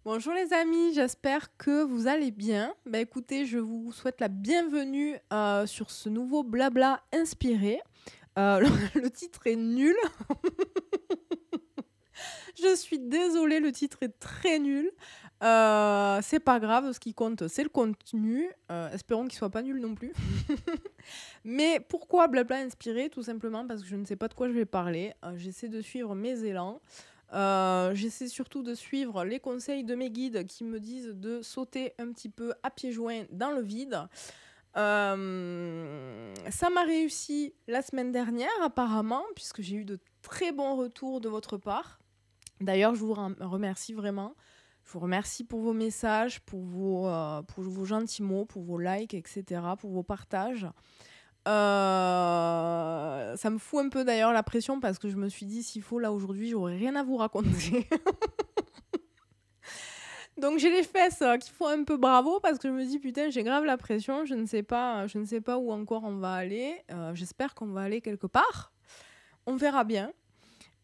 Bonjour les amis, j'espère que vous allez bien. Bah écoutez, je vous souhaite la bienvenue sur ce nouveau blabla inspiré. Le titre est nul. Je suis désolée, le titre est très nul. C'est pas grave, ce qui compte, c'est le contenu. Espérons qu'il soit pas nul non plus. Mais pourquoi blabla inspiré? Tout simplement parce que je ne sais pas de quoi je vais parler. J'essaie de suivre mes élans. J'essaie surtout de suivre les conseils de mes guides qui me disent de sauter un petit peu à pieds joints dans le vide. Ça m'a réussi la semaine dernière apparemment, puisque j'ai eu de très bons retours de votre part. D'ailleurs, je vous remercie vraiment. Je vous remercie pour vos messages, pour vos gentils mots, pour vos likes, etc., pour vos partages. Ça me fout un peu d'ailleurs la pression parce que je me suis dit, s'il faut, là, aujourd'hui, j'aurais rien à vous raconter. Donc j'ai les fesses qui font un peu bravo parce que je me dis, putain, j'ai grave la pression, je ne sais pas où encore on va aller. J'espère qu'on va aller quelque part. On verra bien.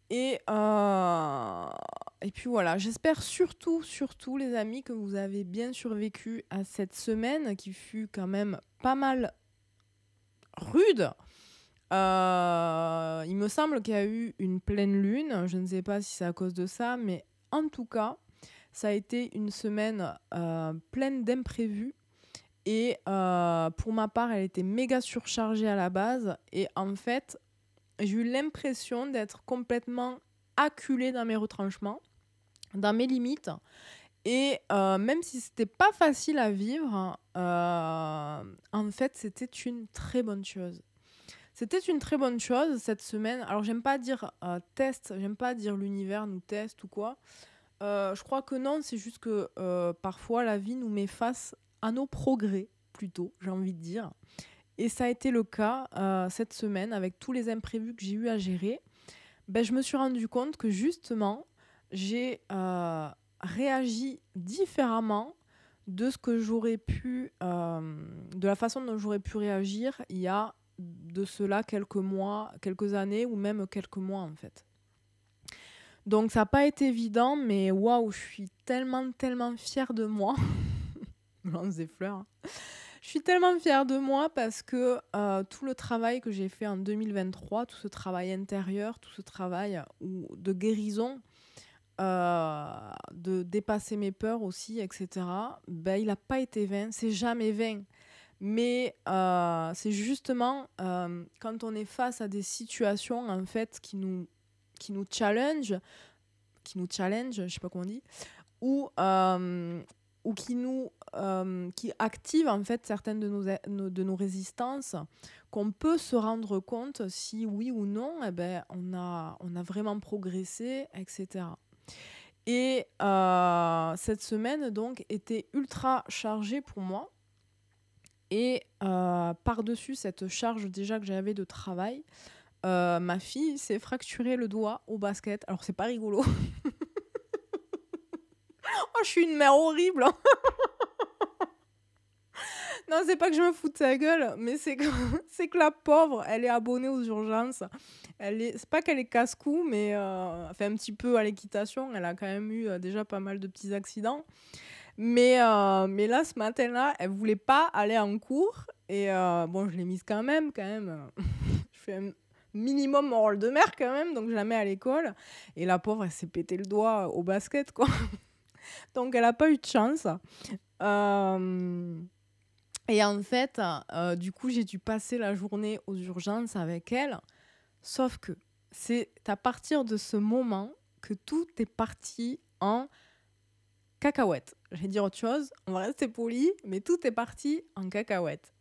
Et puis voilà, j'espère surtout, les amis, que vous avez bien survécu à cette semaine qui fut quand même pas mal rude. Il me semble qu'il y a eu une pleine lune. Je ne sais pas si c'est à cause de ça, mais en tout cas, ça a été une semaine pleine d'imprévus. Et pour ma part, elle était méga surchargée à la base. Et en fait, j'ai eu l'impression d'être complètement acculée dans mes retranchements, dans mes limites. Et même si c'était pas facile à vivre, en fait, c'était une très bonne chose. C'était une très bonne chose cette semaine. Alors, j'aime pas dire test, j'aime pas dire l'univers nous teste ou quoi. Je crois que non, c'est juste que parfois la vie nous met face à nos progrès, plutôt, j'ai envie de dire. Et ça a été le cas cette semaine avec tous les imprévus que j'ai eu à gérer. Ben, je me suis rendu compte que justement, j'ai réagi différemment de ce que j'aurais pu, de la façon dont j'aurais pu réagir il y a de cela quelques mois, quelques années ou même quelques mois en fait. Donc ça n'a pas été évident, mais waouh, je suis tellement fière de moi. Je me lance des fleurs. Hein. Je suis tellement fière de moi parce que tout le travail que j'ai fait en 2023, tout ce travail intérieur, tout ce travail de guérison, de dépasser mes peurs aussi, etc., ben, il n'a pas été vain. C'est jamais vain. Mais c'est justement quand on est face à des situations en fait qui nous challenge, je sais pas comment on dit, ou qui active en fait certaines de nos résistances, qu'on peut se rendre compte si oui ou non, eh ben, on a vraiment progressé, etc. Et cette semaine donc était ultra chargée pour moi. Et par-dessus cette charge déjà que j'avais de travail, ma fille s'est fracturé le doigt au basket. Alors c'est pas rigolo. Oh, je suis une mère horrible. Non, c'est pas que je me fous de sa gueule, mais c'est que la pauvre, elle est abonnée aux urgences. C'est pas qu'elle est casse-cou, mais elle fait un petit peu à l'équitation. Elle a quand même eu déjà pas mal de petits accidents. Mais là, ce matin-là, elle voulait pas aller en cours. Et bon, je l'ai mise quand même. Je fais un minimum mon rôle de mère quand même, donc je la mets à l'école. Et la pauvre, elle s'est pété le doigt au basket, quoi. Donc elle a pas eu de chance. Et en fait, du coup, j'ai dû passer la journée aux urgences avec elle. Sauf que c'est à partir de ce moment que tout est parti en cacahuète. Je vais dire autre chose, on va rester poli, mais tout est parti en cacahuète.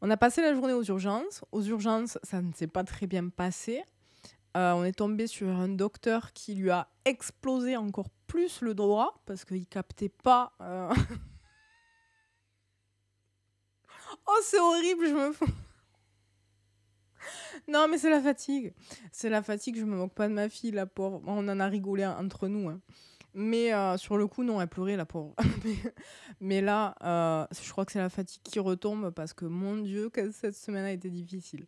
On a passé la journée aux urgences. Aux urgences, ça ne s'est pas très bien passé. On est tombé sur un docteur qui lui a explosé encore plus le doigt parce qu'il captait pas. Oh, c'est horrible, je me fous. Non, mais c'est la fatigue. C'est la fatigue, je me moque pas de ma fille, la pauvre. On en a rigolé entre nous. Hein. Mais sur le coup, non, elle pleurait, la pauvre. mais là, je crois que c'est la fatigue qui retombe parce que, mon Dieu, que cette semaine a été difficile.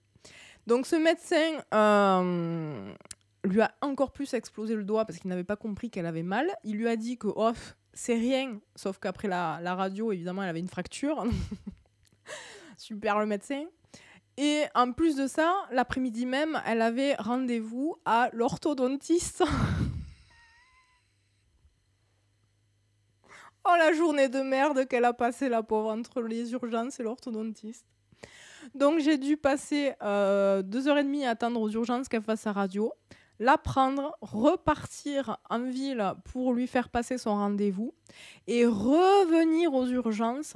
Donc, ce médecin lui a encore plus explosé le doigt parce qu'il n'avait pas compris qu'elle avait mal. Il lui a dit que, c'est rien, sauf qu'après la radio, évidemment, elle avait une fracture. Super le médecin. Et en plus de ça, l'après-midi même, elle avait rendez-vous à l'orthodontiste. Oh, la journée de merde qu'elle a passée, la pauvre, entre les urgences et l'orthodontiste. Donc, j'ai dû passer 2h30 à attendre aux urgences qu'elle fasse sa radio, la prendre, repartir en ville pour lui faire passer son rendez-vous et revenir aux urgences,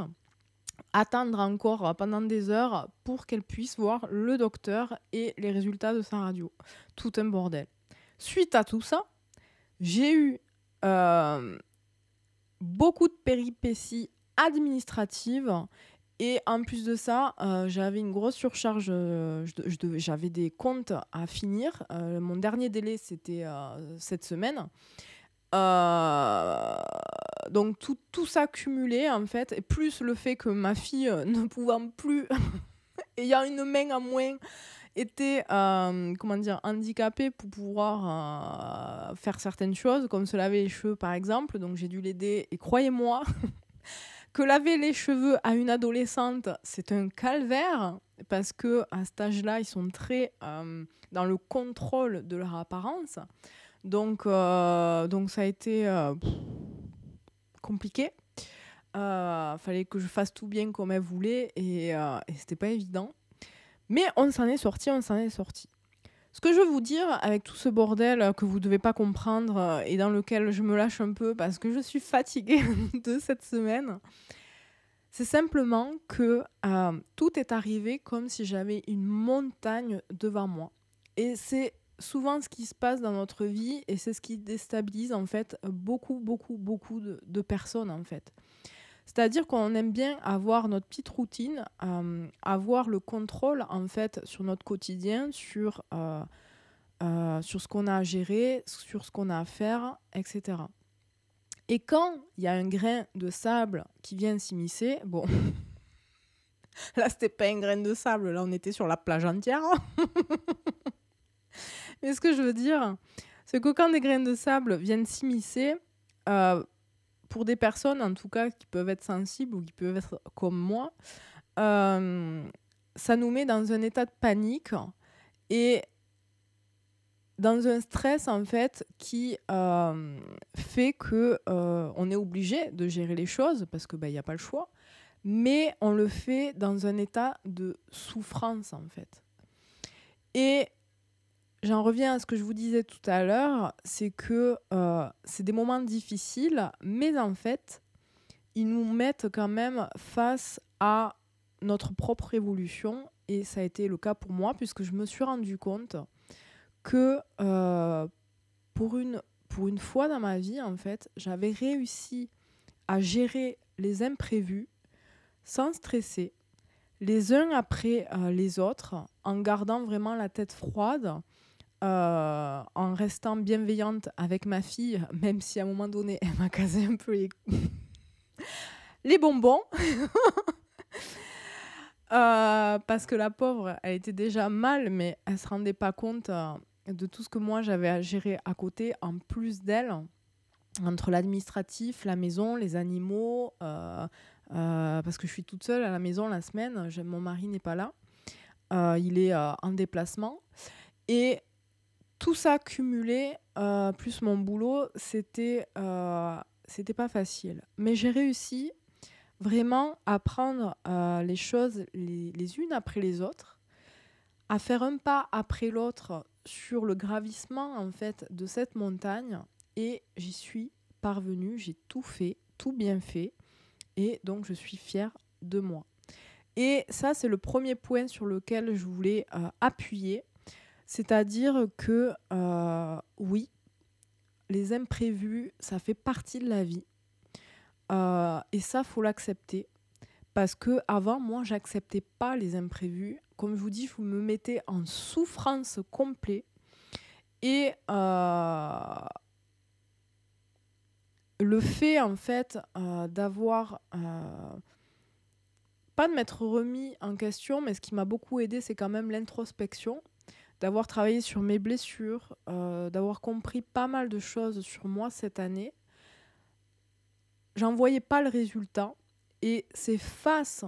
attendre encore pendant des heures pour qu'elle puisse voir le docteur et les résultats de sa radio. Tout un bordel. Suite à tout ça, j'ai eu beaucoup de péripéties administratives et en plus de ça, j'avais une grosse surcharge. J'avais des comptes à finir. Mon dernier délai, c'était cette semaine. Donc tout ça cumulé, en fait, et plus le fait que ma fille, ne pouvant plus, ayant une main en moins, était handicapée pour pouvoir faire certaines choses, comme se laver les cheveux par exemple. Donc j'ai dû l'aider, et croyez-moi, que laver les cheveux à une adolescente, c'est un calvaire, parce que à cet âge-là, ils sont très dans le contrôle de leur apparence. Donc ça a été compliqué. Fallait que je fasse tout bien comme elle voulait, et c'était pas évident. Mais on s'en est sorti. Ce que je veux vous dire avec tout ce bordel que vous devez pas comprendre et dans lequel je me lâche un peu parce que je suis fatiguée de cette semaine, c'est simplement que tout est arrivé comme si j'avais une montagne devant moi. Et c'est souvent ce qui se passe dans notre vie, et c'est ce qui déstabilise en fait beaucoup de personnes en fait. C'est-à-dire qu'on aime bien avoir notre petite routine, avoir le contrôle en fait sur notre quotidien, sur ce qu'on a à gérer, sur ce qu'on a à faire, etc. Et quand il y a un grain de sable qui vient s'immiscer, bon, là c'était pas un grain de sable, là on était sur la plage entière. Mais ce que je veux dire, c'est que quand des grains de sable viennent s'immiscer, pour des personnes en tout cas qui peuvent être sensibles ou qui peuvent être comme moi, ça nous met dans un état de panique et dans un stress en fait qui fait que on est obligé de gérer les choses parce que y a pas le choix, mais on le fait dans un état de souffrance en fait. Et j'en reviens à ce que je vous disais tout à l'heure, c'est que c'est des moments difficiles, mais en fait, ils nous mettent quand même face à notre propre évolution. Et ça a été le cas pour moi, puisque je me suis rendu compte que pour une fois dans ma vie, en fait, j'avais réussi à gérer les imprévus sans stresser, les uns après les autres, en gardant vraiment la tête froide, en restant bienveillante avec ma fille, même si à un moment donné, elle m'a cassé un peu les bonbons. Parce que la pauvre, elle était déjà mal, mais elle se rendait pas compte de tout ce que moi j'avais à gérer à côté, en plus d'elle, entre l'administratif, la maison, les animaux, parce que je suis toute seule à la maison la semaine, mon mari n'est pas là, il est en déplacement, et tout ça cumulé, plus mon boulot, c'était pas facile. Mais j'ai réussi vraiment à prendre les choses les unes après les autres, à faire un pas après l'autre sur le gravissement en fait de cette montagne, et j'y suis parvenue, j'ai tout fait, tout bien fait, et donc je suis fière de moi. Et ça, c'est le premier point sur lequel je voulais appuyer, c'est-à-dire que oui, les imprévus, ça fait partie de la vie, et ça, faut l'accepter. Parce que avant, moi, j'acceptais pas les imprévus. Comme je vous dis, vous me mettez en souffrance complète. Et le fait, en fait, d'avoir... pas de m'être remis en question, mais ce qui m'a beaucoup aidé, c'est quand même l'introspection. D'avoir travaillé sur mes blessures, d'avoir compris pas mal de choses sur moi cette année. j'en voyais pas le résultat. Et c'est face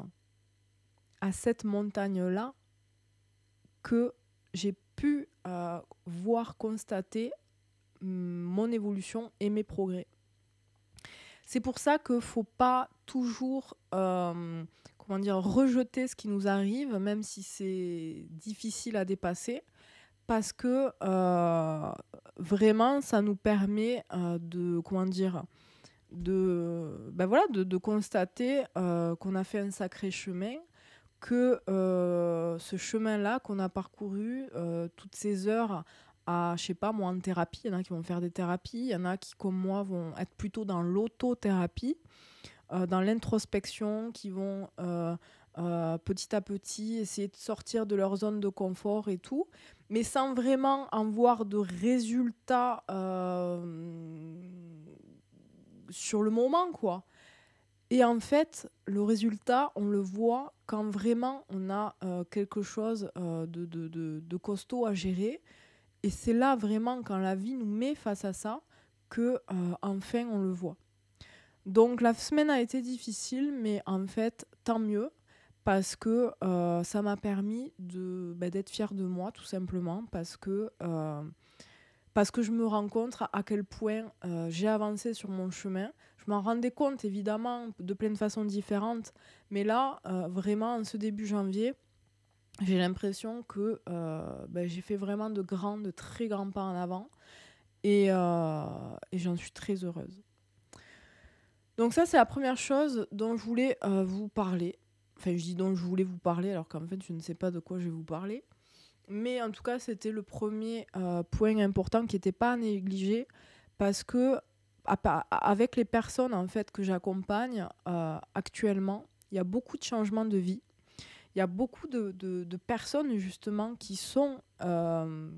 à cette montagne-là que j'ai pu constater mon évolution et mes progrès. C'est pour ça qu'il ne faut pas toujours rejeter ce qui nous arrive, même si c'est difficile à dépasser, parce que vraiment, ça nous permet de constater qu'on a fait un sacré chemin, que ce chemin-là qu'on a parcouru, toutes ces heures je sais pas moi, en thérapie, il y en a qui vont faire des thérapies, il y en a qui, comme moi, vont être plutôt dans l'autothérapie, dans l'introspection, qui vont petit à petit essayer de sortir de leur zone de confort et tout, mais sans vraiment en voir de résultats sur le moment, quoi. Et en fait, le résultat, on le voit quand vraiment on a quelque chose de costaud à gérer. Et c'est là vraiment, quand la vie nous met face à ça, que enfin on le voit. Donc la semaine a été difficile, mais en fait, tant mieux, parce que ça m'a permis d'être fière de moi, tout simplement, parce que je me rends compte à quel point j'ai avancé sur mon chemin. Je m'en rendais compte, évidemment, de plein de façons différentes, mais là, vraiment, en ce début janvier, j'ai l'impression que j'ai fait vraiment de très grands pas en avant, et j'en suis très heureuse. Donc ça, c'est la première chose dont je voulais vous parler. Enfin, je dis dont je voulais vous parler, alors qu'en fait, je ne sais pas de quoi je vais vous parler. Mais en tout cas, c'était le premier point important qui n'était pas à négliger, parce que avec les personnes en fait, que j'accompagne actuellement, il y a beaucoup de changements de vie. Il y a beaucoup de personnes justement qui sont, merde,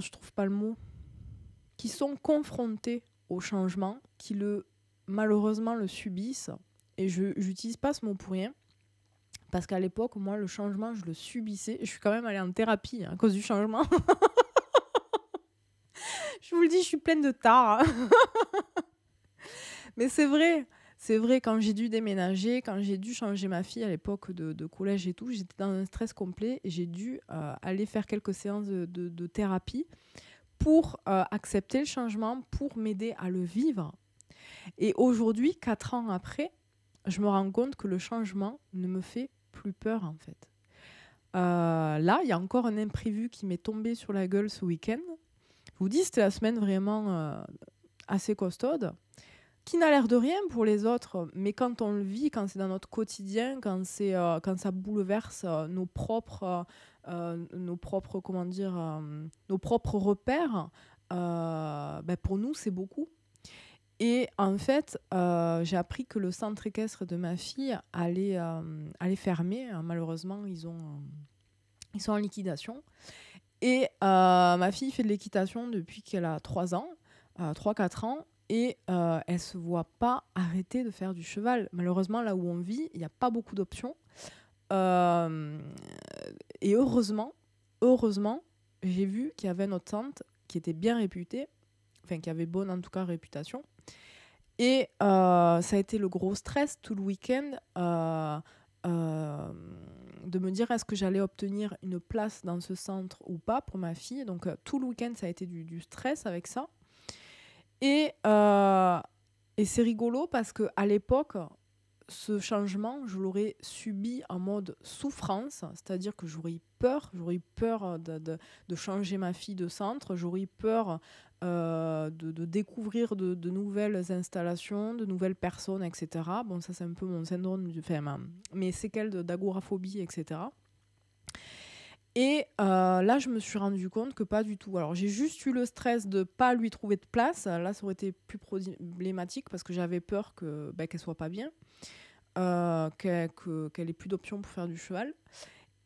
je trouve pas le mot, qui sont confrontées au changement, qui malheureusement le subissent. Et je n'utilise pas ce mot pour rien, parce qu'à l'époque, moi, le changement, je le subissais. Je suis quand même allée en thérapie à cause du changement. Je vous le dis, je suis pleine de tard. Mais c'est vrai, quand j'ai dû déménager, quand j'ai dû changer ma fille à l'époque de collège et tout, j'étais dans un stress complet et j'ai dû aller faire quelques séances de thérapie pour accepter le changement, pour m'aider à le vivre. Et aujourd'hui, 4 ans après, je me rends compte que le changement ne me fait plus peur, en fait. Là, il y a encore un imprévu qui m'est tombé sur la gueule ce week-end. Je vous dis, c'était la semaine vraiment assez costaude, qui n'a l'air de rien pour les autres, mais quand on le vit, quand c'est dans notre quotidien, quand ça bouleverse nos propres repères, pour nous, c'est beaucoup. Et en fait, j'ai appris que le centre équestre de ma fille allait fermer. Malheureusement, ils sont en liquidation. Et ma fille fait de l'équitation depuis qu'elle a 3 ans, 3-4 ans. Et elle ne se voit pas arrêter de faire du cheval. Malheureusement, là où on vit, il n'y a pas beaucoup d'options. Et heureusement, j'ai vu qu'il y avait notre centre qui était bien réputée, enfin qui avait bonne en tout cas réputation. Et ça a été le gros stress tout le week-end de me dire est-ce que j'allais obtenir une place dans ce centre ou pas pour ma fille. Donc tout le week-end, ça a été du stress avec ça. Et c'est rigolo parce qu'à l'époque, ce changement, je l'aurais subi en mode souffrance, c'est-à-dire que j'aurais eu peur de changer ma fille de centre, j'aurais eu peur de découvrir de nouvelles installations, de nouvelles personnes, etc. Bon, ça c'est un peu mon syndrome, mes séquelles d'agoraphobie, etc. Et là, je me suis rendu compte que pas du tout. Alors, j'ai juste eu le stress de ne pas lui trouver de place. Là, ça aurait été plus problématique parce que j'avais peur qu'elle soit pas bien, qu'elle ait plus d'options pour faire du cheval.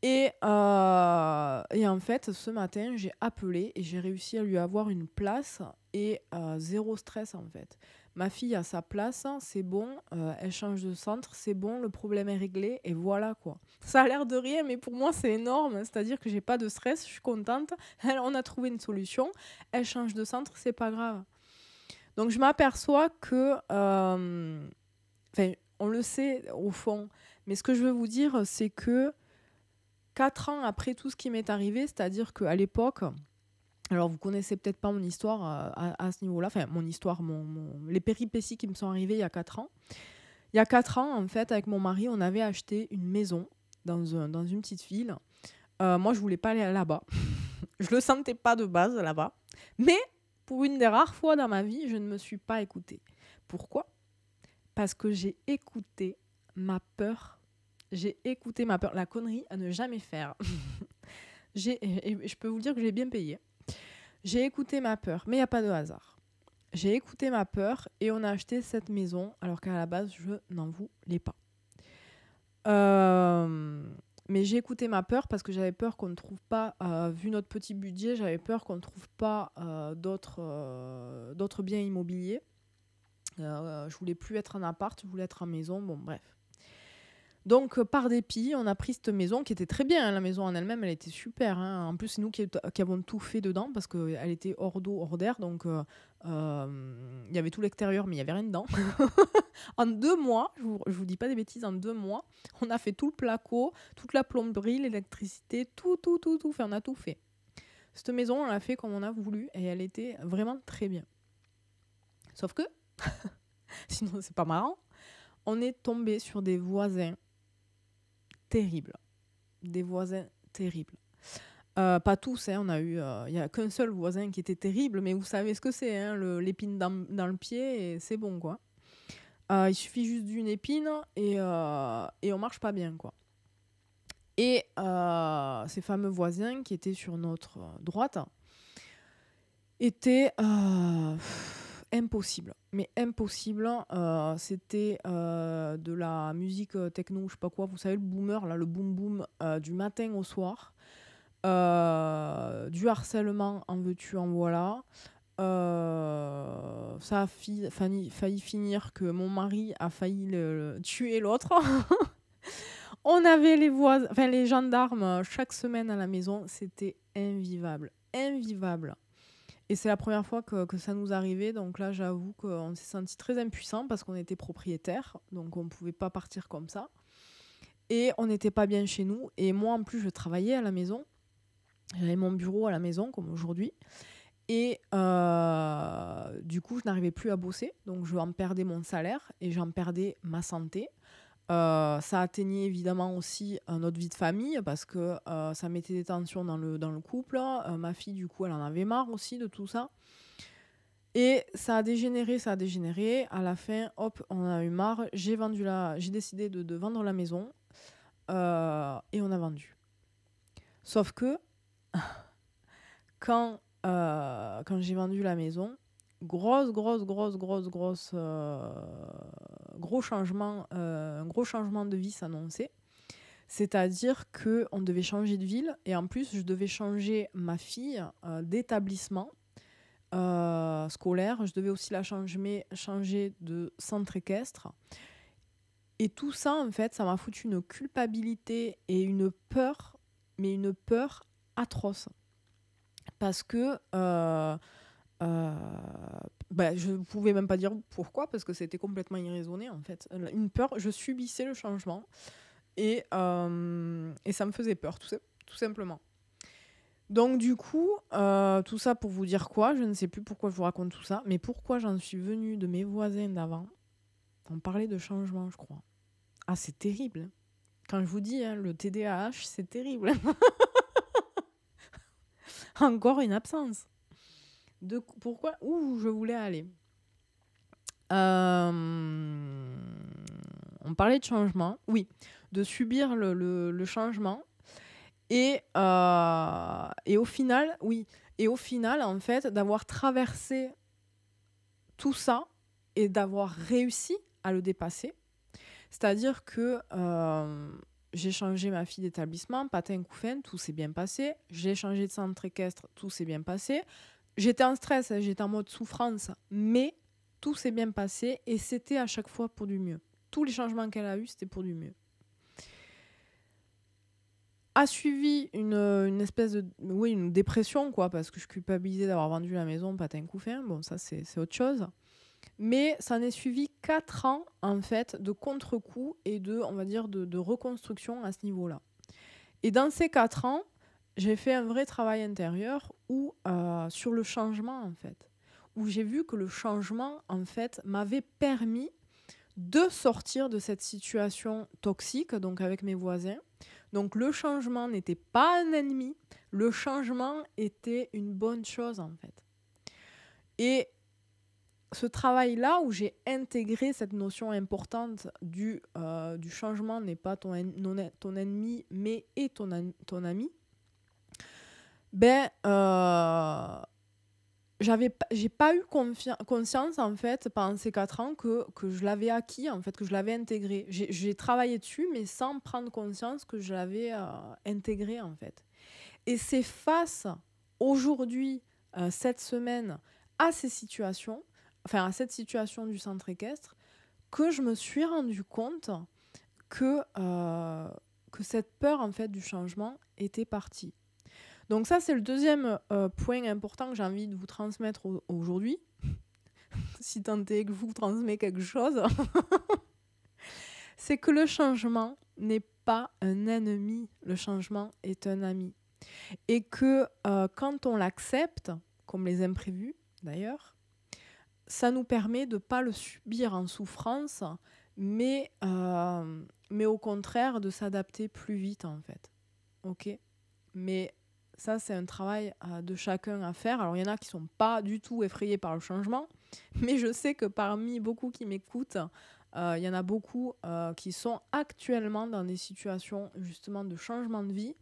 Et en fait, ce matin, j'ai appelé et j'ai réussi à lui avoir une place et zéro stress, en fait. ma fille a sa place, c'est bon, elle change de centre, c'est bon, le problème est réglé, et voilà quoi. Ça a l'air de rien, mais pour moi c'est énorme, c'est-à-dire que j'ai pas de stress, je suis contente, on a trouvé une solution, elle change de centre, c'est pas grave. Donc je m'aperçois que, on le sait au fond, mais ce que je veux vous dire, c'est que 4 ans après tout ce qui m'est arrivé, c'est-à-dire qu'à l'époque, alors vous connaissez peut-être pas mon histoire à ce niveau-là, enfin mon histoire, les péripéties qui me sont arrivées il y a 4 ans. Il y a 4 ans, en fait, avec mon mari, on avait acheté une maison dans une petite ville. Moi, je voulais pas aller là-bas. Je le sentais pas de base là-bas. Mais pour une des rares fois dans ma vie, je ne me suis pas écoutée. Pourquoi ? Parce que j'ai écouté ma peur. J'ai écouté ma peur. La connerie à ne jamais faire. Et je peux vous dire que j'ai bien payé. J'ai écouté ma peur, mais il n'y a pas de hasard. J'ai écouté ma peur et on a acheté cette maison alors qu'à la base, je n'en voulais pas. Mais j'ai écouté ma peur parce que j'avais peur qu'on ne trouve pas, vu notre petit budget, j'avais peur qu'on ne trouve pas d'autres biens immobiliers. Je voulais plus être en appart, je voulais être en maison, bon bref. Donc par dépit, on a pris cette maison qui était très bien, hein, la maison en elle-même, elle était super. Hein. En plus, c'est nous qui avons tout fait dedans parce qu'elle était hors d'eau, hors d'air, donc il y avait tout l'extérieur, mais il n'y avait rien dedans. En 2 mois, je vous dis pas des bêtises, en 2 mois, on a fait tout le placo, toute la plomberie, l'électricité, tout. Enfin, on a tout fait. Cette maison, on l'a fait comme on a voulu et elle était vraiment très bien. Sauf que, sinon c'est pas marrant, on est tombé sur des voisins terribles. Des voisins terribles. Pas tous, hein, il n'y a qu'un seul voisin qui était terrible, mais vous savez ce que c'est, hein, l'épine dans le pied, et c'est bon, quoi. Il suffit juste d'une épine et on marche pas bien, quoi. Et ces fameux voisins qui étaient sur notre droite étaient impossibles. Mais impossible. C'était de la musique techno, je sais pas quoi. Vous savez, le boomer, là, le boom boom du matin au soir. Du harcèlement, en veux-tu, en voilà. Ça a failli finir que mon mari a failli tuer l'autre. On avait les gendarmes chaque semaine à la maison. C'était invivable. Et c'est la première fois que ça nous arrivait. Donc là, j'avoue qu'on s'est senti très impuissant parce qu'on était propriétaire. Donc on ne pouvait pas partir comme ça. Et on n'était pas bien chez nous. Et moi, en plus, je travaillais à la maison. J'avais mon bureau à la maison, comme aujourd'hui. Et du coup, je n'arrivais plus à bosser. Donc, je en perdais mon salaire et j'en perdais ma santé. Ça atteignait évidemment aussi notre vie de famille parce que ça mettait des tensions dans le couple. Ma fille, du coup, elle en avait marre aussi de tout ça. Et ça a dégénéré. À la fin, hop, on en a eu marre. J'ai décidé de vendre la maison et on a vendu. Sauf que quand j'ai vendu la maison, gros changement, un gros changement de vie s'annonçait. C'est-à-dire qu'on devait changer de ville et en plus, je devais changer ma fille d'établissement scolaire. Je devais aussi la changer de centre équestre. Et tout ça, en fait, ça m'a foutu une culpabilité et une peur, mais une peur atroce. Parce que je ne pouvais même pas dire pourquoi, parce que c'était complètement irraisonné, en fait. Une peur, je subissais le changement et ça me faisait peur, tout simplement. Donc du coup, tout ça pour vous dire quoi, je ne sais plus pourquoi je vous raconte tout ça, mais pourquoi j'en suis venue de mes voisins d'avant. On parlait de changement, je crois. Ah, c'est terrible. Quand je vous dis, hein, le TDAH, c'est terrible. Encore une absence. Pourquoi ? Où je voulais aller. On parlait de changement. Oui, de subir le changement. Et au final, en fait, d'avoir traversé tout ça et d'avoir réussi à le dépasser. C'est-à-dire que j'ai changé ma fille d'établissement, patin couffin, tout s'est bien passé. J'ai changé de centre équestre, tout s'est bien passé. J'étais en stress, j'étais en mode souffrance, mais tout s'est bien passé et c'était à chaque fois pour du mieux. Tous les changements qu'elle a eus, c'était pour du mieux. A suivi une espèce de... Oui, une dépression, quoi, parce que je culpabilisais d'avoir vendu la maison patin couffin. Bon, ça, c'est autre chose. Mais ça en est suivi 4 ans, en fait, de contre-coup et on va dire, de reconstruction à ce niveau-là. Et dans ces 4 ans, j'ai fait un vrai travail intérieur sur le changement, en fait. Où j'ai vu que le changement, en fait, m'avait permis de sortir de cette situation toxique, donc avec mes voisins. Donc le changement n'était pas un ennemi, le changement était une bonne chose, en fait. Et ce travail-là, où j'ai intégré cette notion importante du changement n'est pas ton ennemi, mais est ton ami, j'ai pas eu conscience, en fait, pendant ces 4 ans que je l'avais acquis, en fait, que je l'avais intégré. J'ai travaillé dessus, mais sans prendre conscience que je l'avais intégré, en fait. Et c'est face, aujourd'hui, cette semaine, à cette situation du centre équestre, que je me suis rendu compte que cette peur, en fait, du changement était partie. Donc ça, c'est le deuxième point important que j'ai envie de vous transmettre aujourd'hui, si tant est que je vous transmets quelque chose, c'est que le changement n'est pas un ennemi, le changement est un ami. Et que quand on l'accepte, comme les imprévus d'ailleurs, ça nous permet de ne pas le subir en souffrance, mais au contraire de s'adapter plus vite, en fait. Ok ? Mais ça, c'est un travail de chacun à faire. Alors, il y en a qui ne sont pas du tout effrayés par le changement, mais je sais que parmi beaucoup qui m'écoutent, il y en a beaucoup qui sont actuellement dans des situations justement de changement de vie.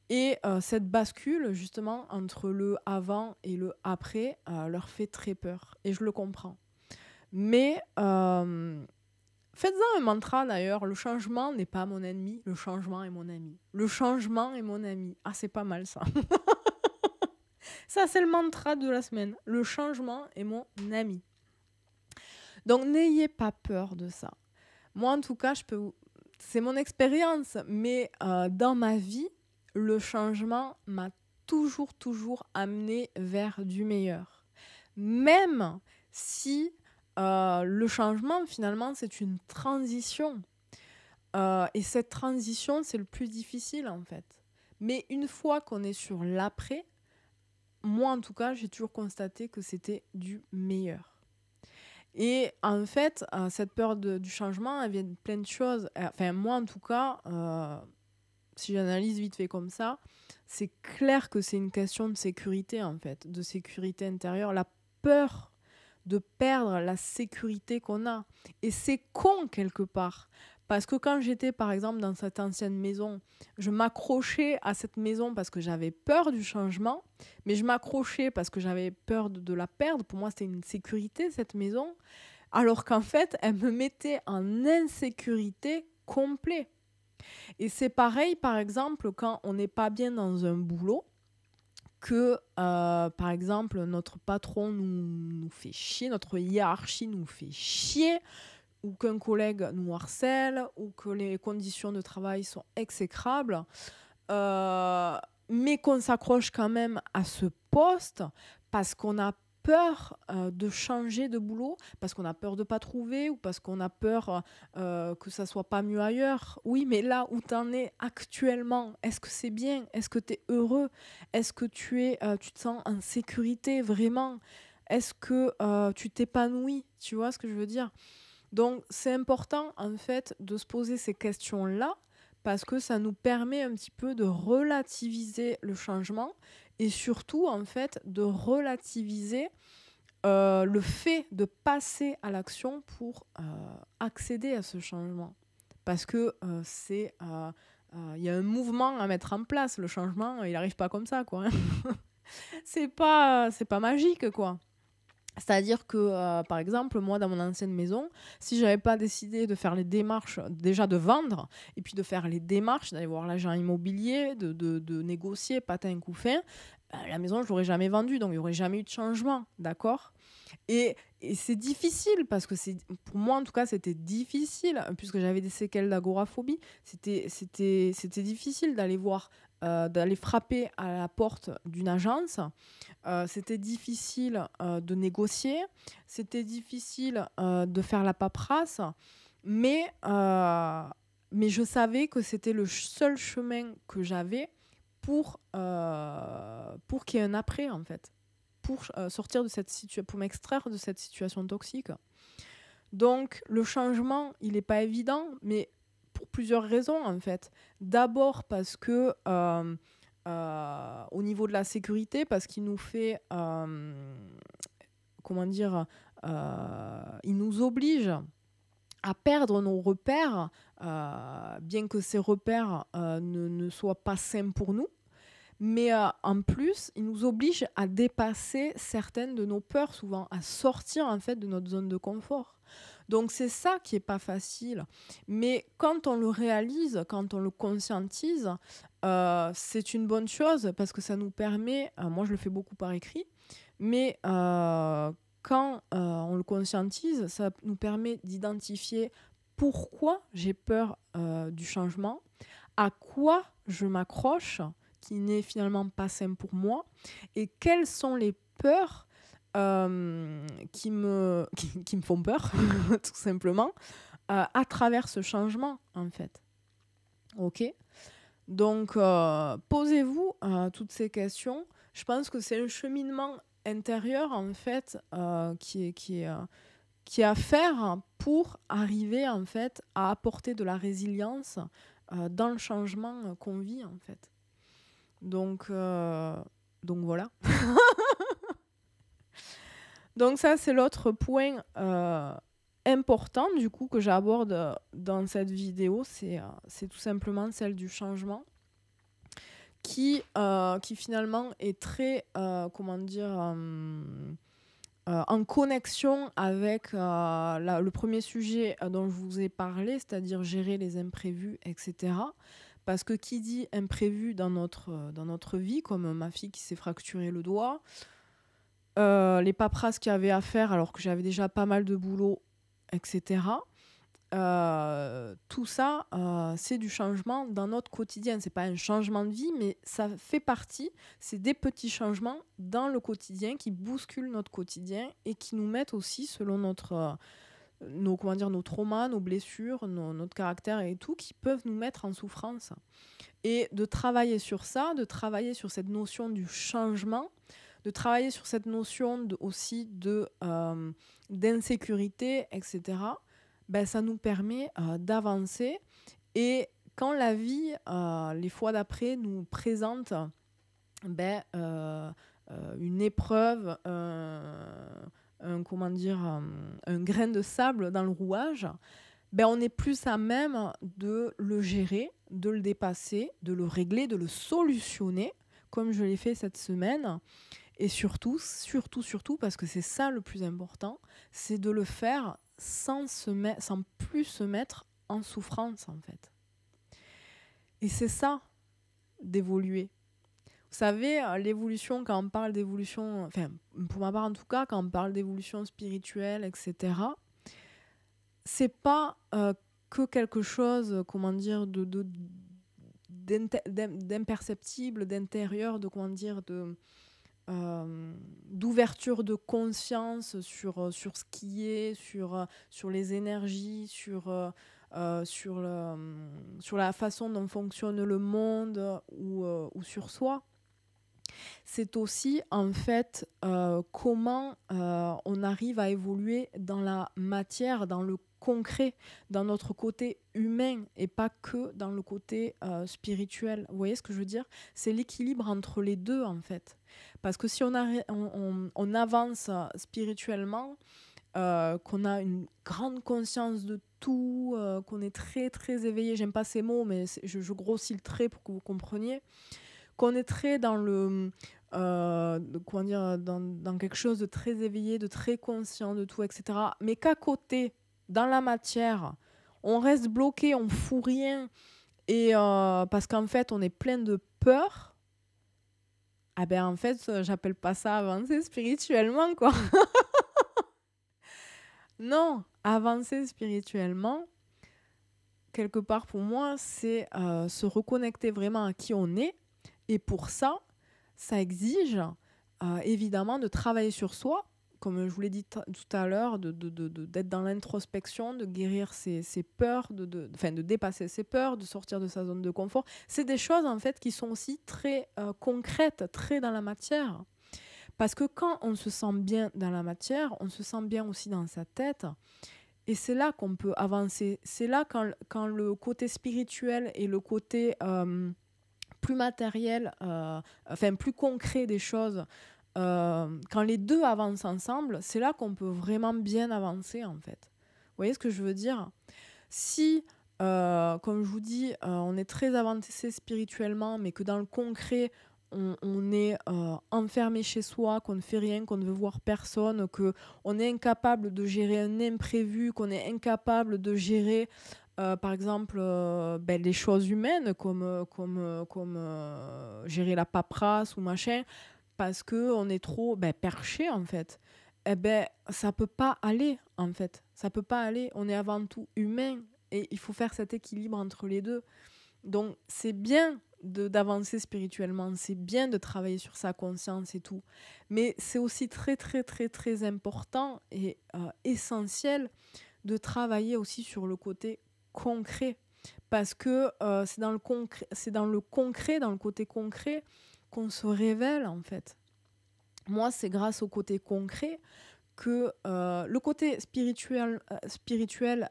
Et cette bascule, justement, entre le avant et le après, leur fait très peur. Et je le comprends. Mais faites-en un mantra, d'ailleurs. Le changement n'est pas mon ennemi, le changement est mon ami. Le changement est mon ami. Ah, c'est pas mal, ça. Ça, c'est le mantra de la semaine. Le changement est mon ami. Donc, n'ayez pas peur de ça. Moi, en tout cas, c'est mon expérience. Mais dans ma vie, le changement m'a toujours amené vers du meilleur. Même si le changement, finalement, c'est une transition. Et cette transition, c'est le plus difficile, en fait. Mais une fois qu'on est sur l'après, moi, en tout cas, j'ai toujours constaté que c'était du meilleur. Et en fait, cette peur du changement, elle vient de plein de choses. Enfin, moi, en tout cas, si j'analyse vite fait comme ça, c'est clair que c'est une question de sécurité, en fait, de sécurité intérieure. La peur de perdre la sécurité qu'on a. Et c'est con, quelque part. Parce que quand j'étais, par exemple, dans cette ancienne maison, je m'accrochais à cette maison parce que j'avais peur du changement, mais je m'accrochais parce que j'avais peur de la perdre. Pour moi, c'était une sécurité, cette maison. Alors qu'en fait, elle me mettait en insécurité complète. Et c'est pareil, par exemple, quand on n'est pas bien dans un boulot, que, par exemple, notre patron nous fait chier, notre hiérarchie nous fait chier, ou qu'un collègue nous harcèle, ou que les conditions de travail sont exécrables, mais qu'on s'accroche quand même à ce poste parce qu'on a peur de changer de boulot, parce qu'on a peur de ne pas trouver, ou parce qu'on a peur que ça ne soit pas mieux ailleurs. Oui, mais là où tu en es actuellement, est-ce que c'est bien ? Est-ce que tu es heureux ? Est-ce que tu te sens en sécurité vraiment ? Est-ce que tu t'épanouis ? Tu vois ce que je veux dire ? Donc, c'est important, en fait, de se poser ces questions-là parce que ça nous permet un petit peu de relativiser le changement et surtout, en fait, de relativiser le fait de passer à l'action pour accéder à ce changement. Parce que y a un mouvement à mettre en place. Le changement, il n'arrive pas comme ça, quoi. C'est pas magique, quoi. C'est-à-dire que, par exemple, moi, dans mon ancienne maison, si je n'avais pas décidé de faire les démarches, déjà de vendre, et puis de faire les démarches, d'aller voir l'agent immobilier, de négocier patin couffin, la maison, je l'aurais jamais vendue, donc il n'y aurait jamais eu de changement, d'accord? Et c'est difficile parce que pour moi, en tout cas, c'était difficile puisque j'avais des séquelles d'agoraphobie. C'était difficile d'aller voir, d'aller frapper à la porte d'une agence. C'était difficile de négocier. C'était difficile de faire la paperasse. Mais, euh, mais je savais que c'était le seul chemin que j'avais pour qu'il y ait un après, en fait. Pour sortir de cette situation, pour m'extraire de cette situation toxique. Donc, le changement, il n'est pas évident, mais pour plusieurs raisons, en fait. D'abord parce que, au niveau de la sécurité, parce qu'il nous fait, comment dire, il nous oblige à perdre nos repères, bien que ces repères ne soient pas sains pour nous. Mais en plus, il nous oblige à dépasser certaines de nos peurs, souvent, à sortir en fait de notre zone de confort. Donc c'est ça qui est pas facile. Mais quand on le réalise, quand on le conscientise, c'est une bonne chose parce que ça nous permet, moi je le fais beaucoup par écrit, mais quand on le conscientise, ça nous permet d'identifier pourquoi j'ai peur du changement, à quoi je m'accroche, qui n'est finalement pas sain pour moi, et quelles sont les peurs qui me font peur, tout simplement, à travers ce changement, en fait. Ok ? Donc, posez-vous toutes ces questions. Je pense que c'est un cheminement intérieur, en fait, qui est à faire pour arriver, en fait, à apporter de la résilience dans le changement qu'on vit, en fait. Donc voilà. Donc ça, c'est l'autre point important, du coup, que j'aborde dans cette vidéo. C'est tout simplement celle du changement qui finalement est très, comment dire, en connexion avec le premier sujet dont je vous ai parlé, c'est-à-dire gérer les imprévus, etc. Parce que qui dit imprévu dans notre vie, comme ma fille qui s'est fracturé le doigt, les paperasses qu'il y avait à faire alors que j'avais déjà pas mal de boulot, etc. Tout ça, c'est du changement dans notre quotidien. C'est pas un changement de vie, mais ça fait partie. C'est des petits changements dans le quotidien qui bousculent notre quotidien et qui nous mettent aussi, selon nos traumas, nos blessures, notre caractère et tout, qui peuvent nous mettre en souffrance. Et de travailler sur ça, de travailler sur cette notion du changement, de travailler sur cette notion aussi d'insécurité, etc., ben, ça nous permet d'avancer. Et quand la vie, les fois d'après, nous présente une épreuve, un grain de sable dans le rouage, ben on est plus à même de le gérer, de le dépasser, de le régler, de le solutionner, comme je l'ai fait cette semaine. Et surtout, parce que c'est ça le plus important, c'est de le faire sans plus se mettre en souffrance, en fait. Et c'est ça, d'évoluer. Vous savez, l'évolution, quand on parle d'évolution, enfin, pour ma part en tout cas, quand on parle d'évolution spirituelle, etc., c'est pas que quelque chose, comment dire, d'imperceptible, d'intérieur, d'ouverture de conscience sur ce qui est, sur les énergies, sur la façon dont fonctionne le monde ou sur soi. C'est aussi en fait comment on arrive à évoluer dans la matière, dans le concret, dans notre côté humain et pas que dans le côté spirituel. Vous voyez ce que je veux dire ? C'est l'équilibre entre les deux en fait. Parce que si on avance spirituellement, qu'on a une grande conscience de tout, qu'on est très très éveillé, j'aime pas ces mots mais je grossis le trait pour que vous compreniez, qu'on est très dans dans quelque chose de très éveillé, de très conscient de tout, etc. Mais qu'à côté, dans la matière, on reste bloqué, on fout rien, et parce qu'en fait, on est plein de peur, Ah ben en fait, j'appelle pas ça avancer spirituellement, quoi. Non, avancer spirituellement, quelque part pour moi, c'est se reconnecter vraiment à qui on est. Et pour ça, ça exige évidemment de travailler sur soi, comme je vous l'ai dit tout à l'heure, d'être dans l'introspection, de guérir ses peurs, enfin, de dépasser ses peurs, de sortir de sa zone de confort. C'est des choses en fait qui sont aussi très concrètes, très dans la matière. Parce que quand on se sent bien dans la matière, on se sent bien aussi dans sa tête. Et c'est là qu'on peut avancer. C'est là quand le côté spirituel et le côté plus matériel, enfin plus concret des choses, quand les deux avancent ensemble, c'est là qu'on peut vraiment bien avancer en fait. Vous voyez ce que je veux dire? Si, comme je vous dis, on est très avancé spirituellement, mais que dans le concret, on est enfermé chez soi, qu'on ne fait rien, qu'on ne veut voir personne, qu'on est incapable de gérer un imprévu, qu'on est incapable de gérer, par exemple, les choses humaines, comme gérer la paperasse ou machin, parce qu'on est trop perché, en fait. Eh ben, ça peut pas aller, en fait. Ça peut pas aller. On est avant tout humain et il faut faire cet équilibre entre les deux. Donc, c'est bien d'avancer spirituellement, c'est bien de travailler sur sa conscience et tout. Mais c'est aussi très, très, très, très important et essentiel de travailler aussi sur le côté concret. Parce que c'est dans le concret, dans le côté concret, qu'on se révèle, en fait. Moi, c'est grâce au côté concret que le côté spirituel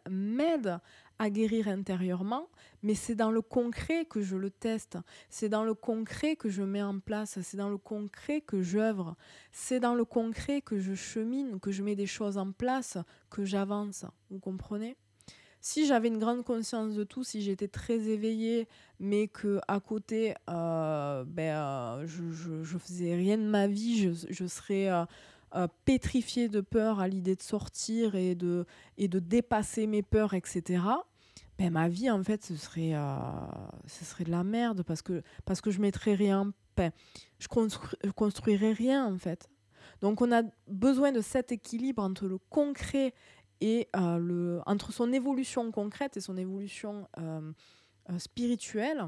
m'aide à guérir intérieurement, mais c'est dans le concret que je le teste, c'est dans le concret que je mets en place, c'est dans le concret que j'œuvre, c'est dans le concret que je chemine, que je mets des choses en place, que j'avance. Vous comprenez ? Si j'avais une grande conscience de tout, si j'étais très éveillée, mais que à côté, je faisais rien de ma vie, je serais pétrifiée de peur à l'idée de sortir et de dépasser mes peurs, etc. Ben, ma vie, en fait, ce serait de la merde parce que je mettrais rien, je construirais rien, en fait. Donc, on a besoin de cet équilibre entre le concret et entre son évolution concrète et son évolution spirituelle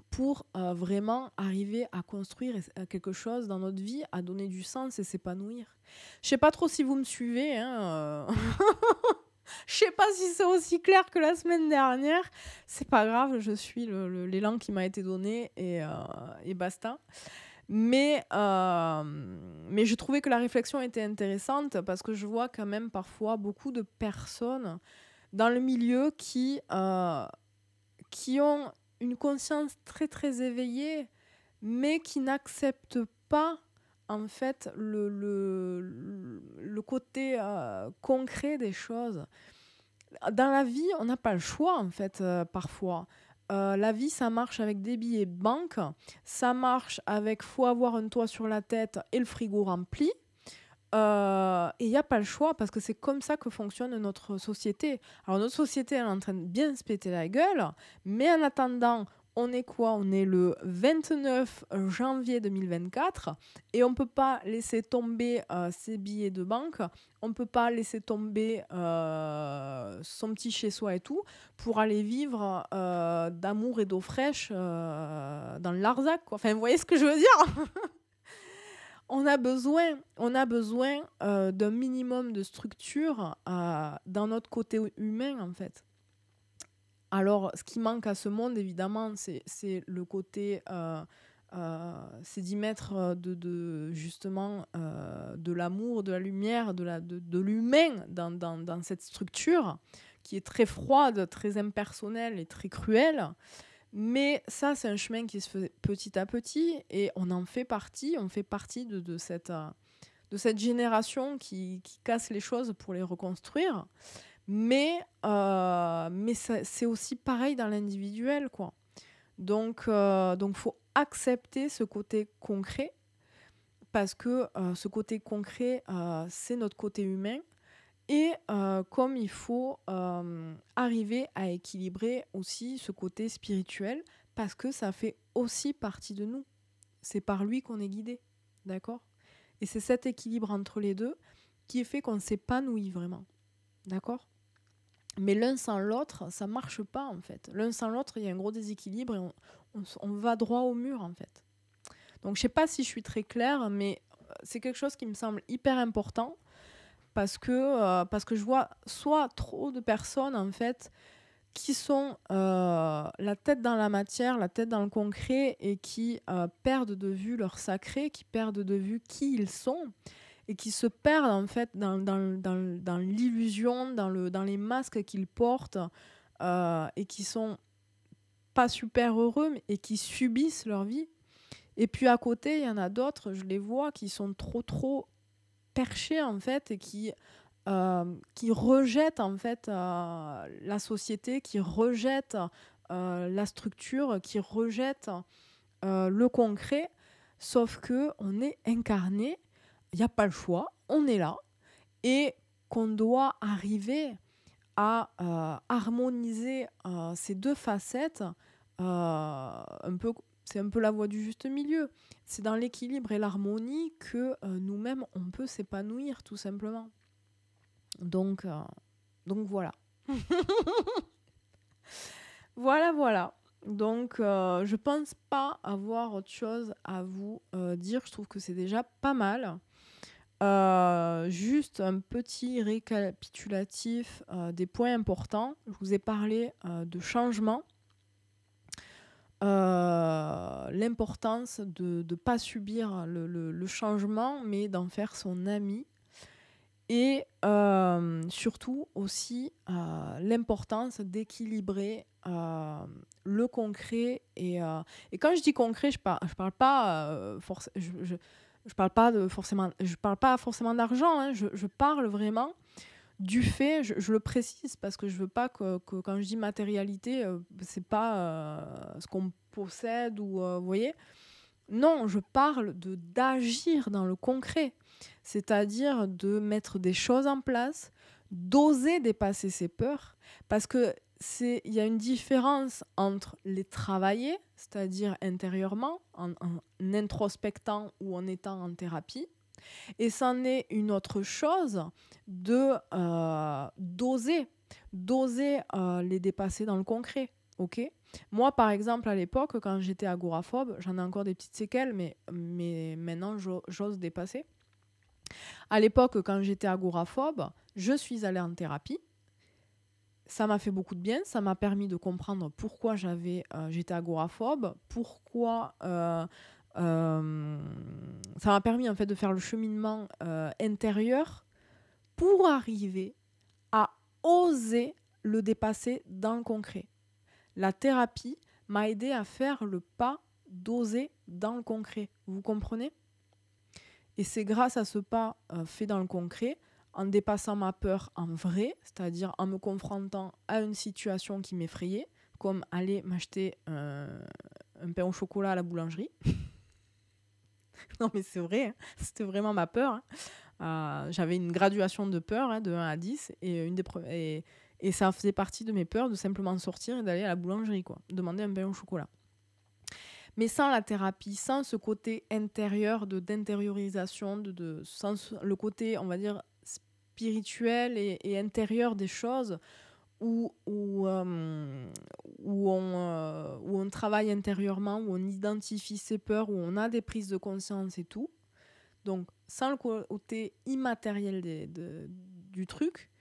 pour vraiment arriver à construire quelque chose dans notre vie, à donner du sens et s'épanouir. Je sais pas trop si vous me suivez, hein, je sais pas si c'est aussi clair que la semaine dernière. C'est pas grave, je suis l'élan qui m'a été donné et basta. Mais je trouvais que la réflexion était intéressante parce que je vois quand même parfois beaucoup de personnes dans le milieu qui ont une conscience très très éveillée, mais qui n'acceptent pas en fait le côté concret des choses. Dans la vie, on n'a pas le choix en fait parfois. La vie, ça marche avec des billets de banque, ça marche avec faut avoir un toit sur la tête et le frigo rempli. Et il n'y a pas le choix parce que c'est comme ça que fonctionne notre société. Alors notre société, elle est en train de bien se péter la gueule, mais en attendant, on est quoi ? On est le 29 janvier 2024 et on ne peut pas laisser tomber ses billets de banque, on ne peut pas laisser tomber son petit chez-soi et tout pour aller vivre d'amour et d'eau fraîche dans le Larzac, quoi. Enfin, vous voyez ce que je veux dire ? On a besoin d'un minimum de structure dans notre côté humain, en fait. Alors, ce qui manque à ce monde, évidemment, c'est le côté... c'est d'y mettre justement de l'amour, de la lumière, de l'humain dans cette structure qui est très froide, très impersonnelle et très cruelle. Mais ça, c'est un chemin qui se fait petit à petit et on en fait partie. On fait partie de cette génération qui casse les choses pour les reconstruire. Mais c'est aussi pareil dans l'individuel, quoi. Donc, faut accepter ce côté concret parce que ce côté concret, c'est notre côté humain. Et comme il faut arriver à équilibrer aussi ce côté spirituel parce que ça fait aussi partie de nous. c'est par lui qu'on est guidé, d'accord? Et c'est cet équilibre entre les deux qui fait qu'on s'épanouit vraiment, d'accord? Mais l'un sans l'autre, ça marche pas en fait. L'un sans l'autre, il y a un gros déséquilibre et on va droit au mur en fait. Donc je sais pas si je suis très claire, mais c'est quelque chose qui me semble hyper important parce que je vois soit trop de personnes en fait qui sont la tête dans la matière, la tête dans le concret et qui perdent de vue leur sacré, qui perdent de vue qui ils sont et qui se perdent en fait dans l'illusion, dans les masques qu'ils portent et qui sont pas super heureux et qui subissent leur vie. Et puis à côté, il y en a d'autres, je les vois, qui sont trop perchés en fait et qui rejettent en fait la société, qui rejettent la structure, qui rejettent le concret, sauf que on est incarné, il n'y a pas le choix, on est là et qu'on doit arriver à harmoniser ces deux facettes un peu. C'est un peu la voie du juste milieu. C'est dans l'équilibre et l'harmonie que nous-mêmes, on peut s'épanouir, tout simplement. Donc voilà. Voilà. Donc, je pense pas avoir autre chose à vous dire. Je trouve que c'est déjà pas mal. Juste un petit récapitulatif des points importants. Je vous ai parlé de changement. L'importance de ne pas subir le changement, mais d'en faire son ami. Et surtout aussi l'importance d'équilibrer le concret. Et quand je dis concret, je parle pas forcément d'argent. Hein, je parle vraiment du fait, je le précise parce que je veux pas que quand je dis matérialité, c'est pas ce qu'on possède ou vous voyez. Non, je parle d'agir dans le concret, c'est-à-dire de mettre des choses en place, d'oser dépasser ses peurs, parce que il y a une différence entre les travailler, c'est-à-dire intérieurement, en introspectant ou en étant en thérapie, et c'en est une autre chose d'oser les dépasser dans le concret, ok? Moi, par exemple, à l'époque, quand j'étais agoraphobe, j'en ai encore des petites séquelles, mais maintenant, j'ose dépasser. À l'époque, quand j'étais agoraphobe, je suis allée en thérapie. Ça m'a fait beaucoup de bien. Ça m'a permis de comprendre pourquoi j'étais agoraphobe, pourquoi... ça m'a permis en fait de faire le cheminement intérieur pour arriver à oser le dépasser dans le concret. La thérapie m'a aidé à faire le pas d'oser dans le concret. Vous comprenez ? Et c'est grâce à ce pas fait dans le concret, en dépassant ma peur en vrai, c'est-à-dire en me confrontant à une situation qui m'effrayait, comme aller m'acheter un pain au chocolat à la boulangerie. Non mais c'est vrai, hein. C'était vraiment ma peur. Hein. J'avais une graduation de peur de 1 à 10 et ça faisait partie de mes peurs de simplement sortir et d'aller à la boulangerie, quoi, demander un pain au chocolat. Mais sans la thérapie, sans ce côté intérieur d'intériorisation, sans le côté, on va dire, spirituel et intérieur des choses, où on travaille intérieurement, où on identifie ses peurs, où on a des prises de conscience et tout. Donc, sans le côté immatériel du truc,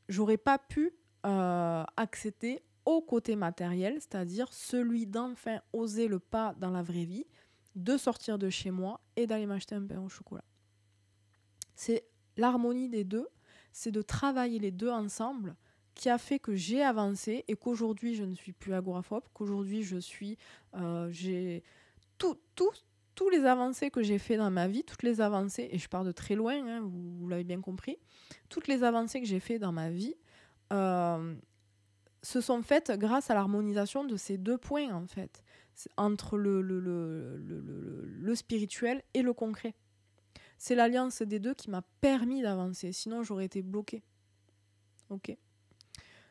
j'aurais pas pu accéder au côté matériel, c'est-à-dire celui d'enfin oser le pas dans la vraie vie, de sortir de chez moi et d'aller m'acheter un pain au chocolat. C'est l'harmonie des deux, c'est de travailler les deux ensemble qui a fait que j'ai avancé et qu'aujourd'hui je ne suis plus agoraphobe, qu'aujourd'hui j'ai tous les avancées que j'ai fait dans ma vie, toutes les avancées, et je pars de très loin, hein, vous l'avez bien compris, toutes les avancées que j'ai fait dans ma vie se sont faites grâce à l'harmonisation de ces deux points, en fait, entre le spirituel et le concret. C'est l'alliance des deux qui m'a permis d'avancer, sinon j'aurais été bloquée. Ok.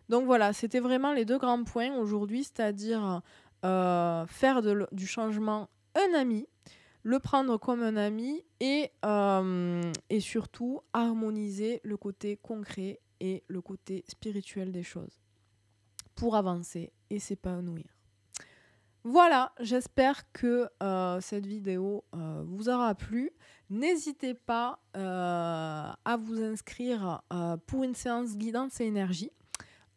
Donc voilà, c'était vraiment les deux grands points aujourd'hui, c'est-à-dire faire du changement un ami, le prendre comme un ami et surtout harmoniser le côté concret et le côté spirituel des choses pour avancer et s'épanouir. Voilà, j'espère que cette vidéo vous aura plu. N'hésitez pas à vous inscrire pour une séance guidance et énergie.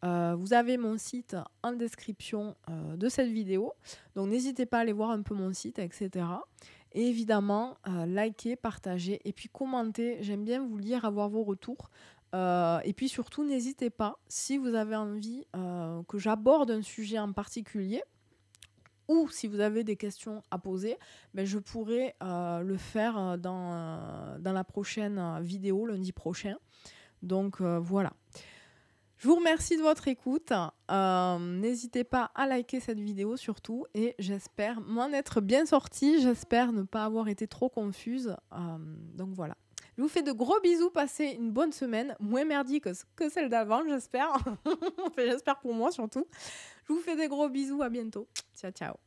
Vous avez mon site en description de cette vidéo. Donc n'hésitez pas à aller voir un peu mon site, etc. Et évidemment, likez, partagez et puis commentez. J'aime bien vous lire, avoir vos retours. Et puis surtout, n'hésitez pas, si vous avez envie que j'aborde un sujet en particulier, ou si vous avez des questions à poser, ben je pourrai le faire dans la prochaine vidéo, lundi prochain. Donc voilà. Je vous remercie de votre écoute. N'hésitez pas à liker cette vidéo surtout. Et j'espère m'en être bien sortie. J'espère ne pas avoir été trop confuse. Donc voilà. Je vous fais de gros bisous. Passez une bonne semaine. Moins merdique que celle d'avant, j'espère. Enfin, j'espère pour moi surtout. Je vous fais des gros bisous. À bientôt. Ciao, ciao.